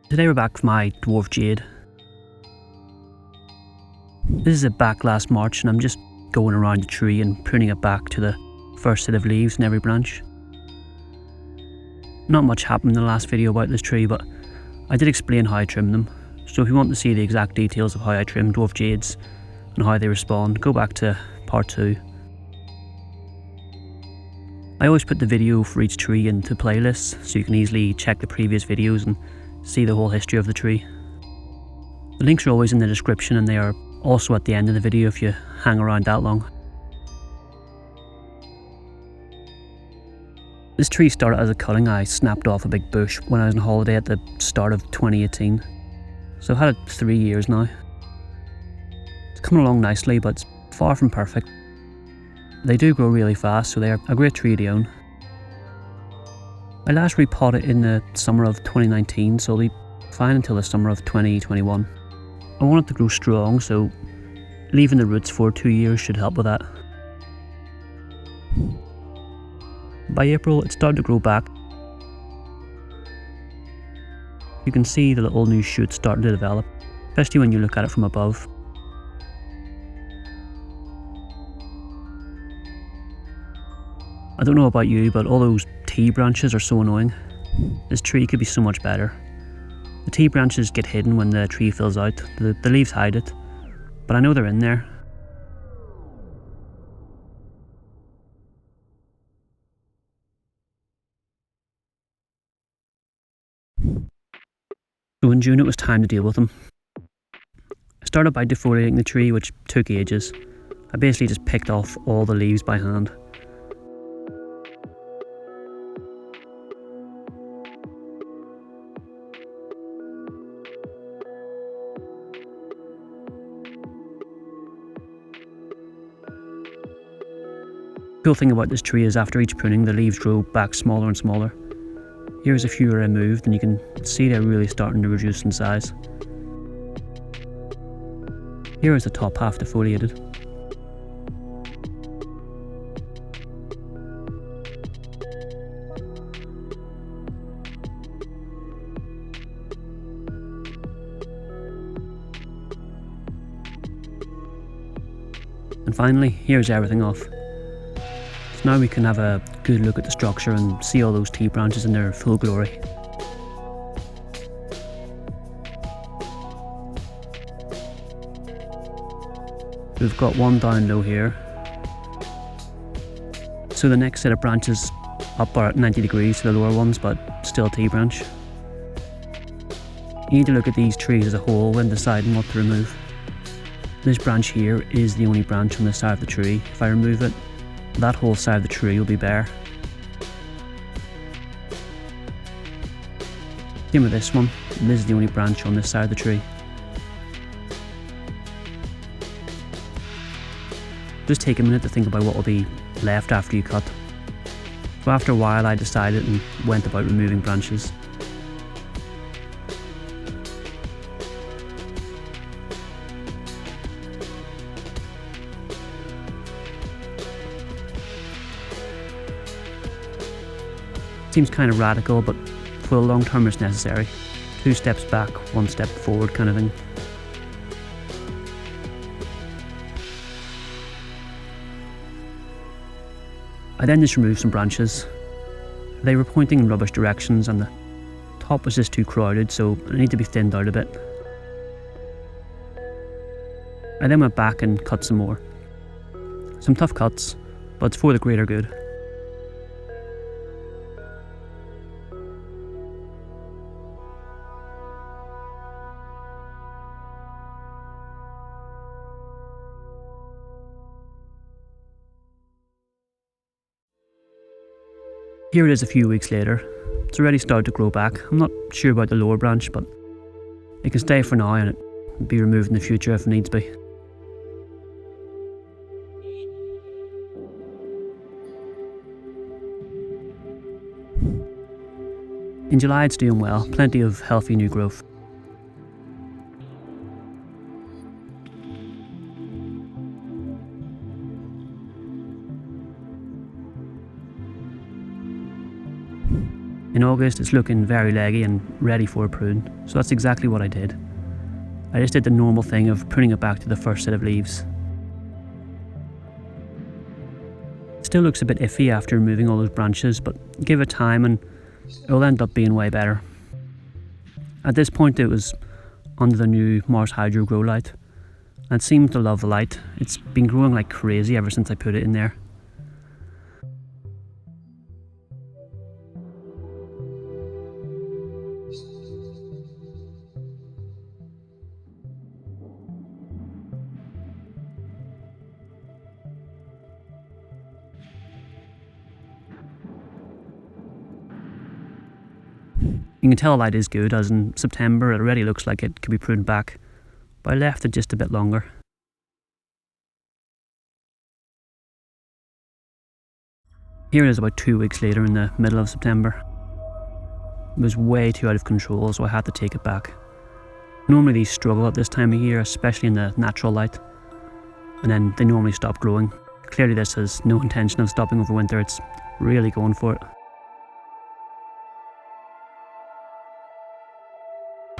Today we're back with my Dwarf Jade. This is a back last March and I'm just going around the tree and pruning it back to the first set of leaves in every branch. Not much happened in the last video about this tree, but I did explain how I trim them. So if you want to see the exact details of how I trim Dwarf Jades and how they respond, go back to part 2. I always put the video for each tree into playlists so you can easily check the previous videos and see the whole history of the tree. The links are always in the description and they are also at the end of the video if you hang around that long. This tree started as a cutting I snapped off a big bush when I was on holiday at the start of 2018. So I've had it 3 years now. It's coming along nicely, but it's far from perfect. They do grow really fast, so they are a great tree to own. I last repotted in the summer of 2019, so it'll be fine until the summer of 2021. I want it to grow strong, so leaving the roots for 2 years should help with that. By April, it started to grow back. You can see the little new shoots starting to develop, especially when you look at it from above. I don't know about you, but all those T branches are so annoying. This tree could be so much better. The T branches get hidden when the tree fills out, the leaves hide it, but I know they're in there. So in June it was time to deal with them. I started by defoliating the tree, which took ages. I basically just picked off all the leaves by hand. The cool thing about this tree is after each pruning the leaves grow back smaller and smaller. Here's a few removed and you can see they're really starting to reduce in size. Here is the top half defoliated. And finally, here's everything off. So now we can have a good look at the structure and see all those T branches in their full glory. We've got one down low here. So the next set of branches up are at 90 degrees to the lower ones, but still T branch. You need to look at these trees as a whole when deciding what to remove. This branch here is the only branch on this side of the tree. If I remove it, that whole side of the tree will be bare. Same with this one, this is the only branch on this side of the tree. Just take a minute to think about what will be left after you cut. So after a while I decided and went about removing branches. Seems kind of radical, but for the long term it's necessary. 2 steps back, 1 step forward kind of thing. I then just removed some branches. They were pointing in rubbish directions and the top was just too crowded, so I need to be thinned out a bit. I then went back and cut some more. Some tough cuts, but it's for the greater good. Here it is a few weeks later. It's already started to grow back. I'm not sure about the lower branch, but it can stay for now and it will be removed in the future if needs be. In July it's doing well, plenty of healthy new growth. In August it's looking very leggy and ready for a prune, so that's exactly what I did. I just did the normal thing of pruning it back to the first set of leaves. It still looks a bit iffy after removing all those branches, but give it time and it'll end up being way better. At this point it was under the new Mars Hydro grow light, and it seemed to love the light. It's been growing like crazy ever since I put it in there. You can tell the light is good, as in September it already looks like it could be pruned back, but I left it just a bit longer. Here it is about 2 weeks later in the middle of September. It was way too out of control, so I had to take it back. Normally these struggle at this time of year, especially in the natural light, and then they normally stop growing. Clearly this has no intention of stopping over winter, it's really going for it.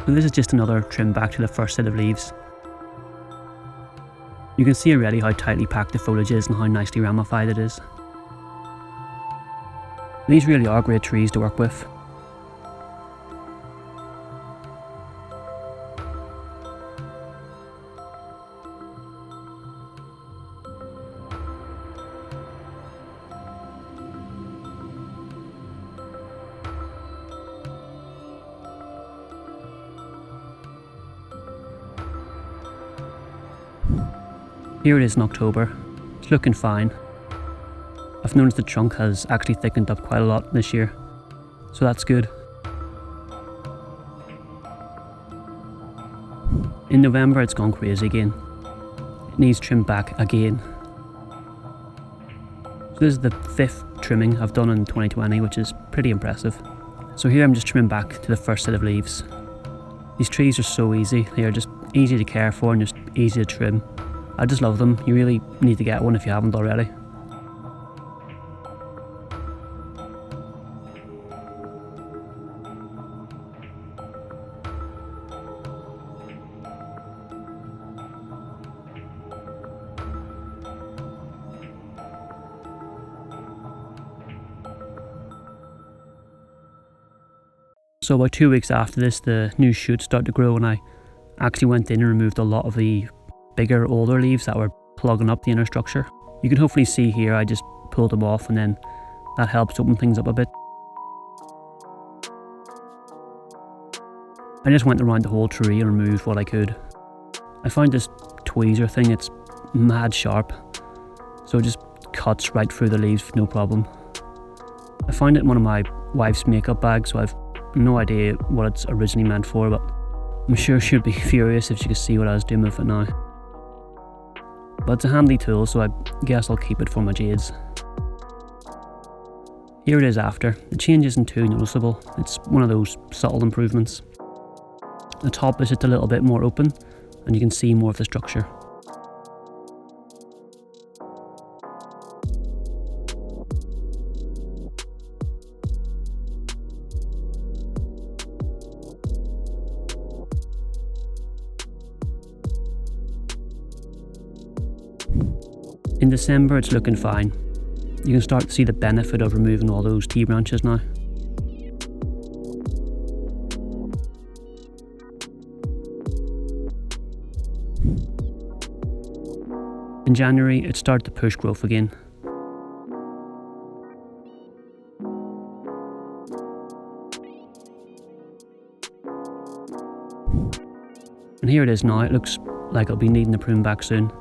So this is just another trim back to the first set of leaves. You can see already how tightly packed the foliage is and how nicely ramified it is. These really are great trees to work with. Here it is in October. It's looking fine. I've noticed the trunk has actually thickened up quite a lot this year, so that's good. In November it's gone crazy again. It needs trimmed back again. So this is the 5th trimming I've done in 2020, which is pretty impressive. So here I'm just trimming back to the first set of leaves. These trees are so easy, they are just easy to care for and just easy to trim. I just love them. You really need to get one if you haven't already. So about 2 weeks after this, the new shoots started to grow, and I actually went in and removed a lot of the bigger, older leaves that were plugging up the inner structure. You can hopefully see here I just pulled them off, and then that helps open things up a bit. I just went around the whole tree and removed what I could. I found this tweezer thing, it's mad sharp, so it just cuts right through the leaves, no problem. I found it in one of my wife's makeup bags, so I've no idea what it's originally meant for, but I'm sure she'd be furious if she could see what I was doing with it now. But it's a handy tool, so I guess I'll keep it for my jades. Here it is after. The change isn't too noticeable, it's one of those subtle improvements. The top is just a little bit more open, and you can see more of the structure. In December it's looking fine. You can start to see the benefit of removing all those T branches now. In January it started to push growth again. And here it is now, it looks like it'll be needing to prune back soon.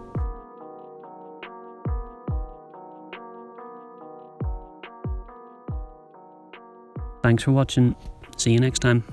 Thanks for watching, see you next time.